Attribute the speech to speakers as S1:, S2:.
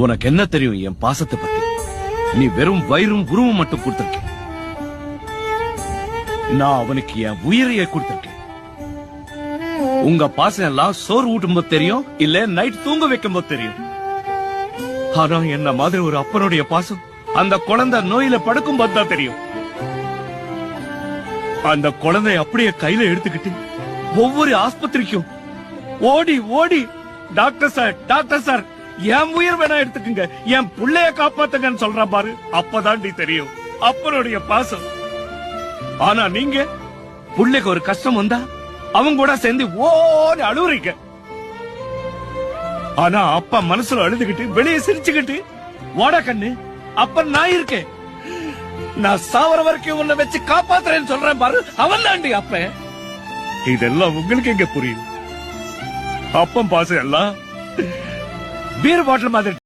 S1: உனக்கு என்ன தெரியும் என் பாசத்தை பத்தி? நீ வெறும் வயிறும் உருவம் மட்டும் கொடுத்திருக்க. நான் அவனுக்கு என் உயிரையே கொடுத்திருக்கேன். உங்க பாசம் எல்லாம் சோறு ஊட்டும் போது தெரியும், இல்ல நைட் தூங்க வைக்கும் போது தெரியும். ஆனா என்ன மாதிரி ஒரு அப்பனுடைய பாசம் அந்த குழந்தை நோயில படுக்கும் போது தான் தெரியும். அந்த குழந்தை அப்படியே கையில எடுத்துக்கிட்டு ஒவ்வொரு ஆஸ்பத்திரிக்கும் ஓடி ஓடி டாக்டர் சார் என் உயிர் வேணா எடுத்துக்குங்க, என் புள்ளைய காப்பாத்துங்கன்னு சொல்ற பாரு. அப்பதான் நீ தெரியும் அப்பனுடைய பாசம். ஆனா நீங்க புள்ளைக்கு ஒரு கஷ்டம் வந்தா அவங்க கூட சேர்ந்து ஓடி அழுவுறீங்க. ஆனா அப்பா மனசுல அழுதுகிட்டு வெளியே சிரிச்சுக்கிட்டு, ஓட கண்ணு அப்ப நான் இருக்கேன், நான் சாவர வரைக்கும் உன்னை வச்சு காப்பாத்துறேன்னு சொல்றேன் பாரு. அவன் தாண்டி அப்ப. இதெல்லாம் உங்களுக்கு எங்க புரியும்? அப்பம் பாசம் எல்லாம் பீர் பாட்டில் மாதிரி.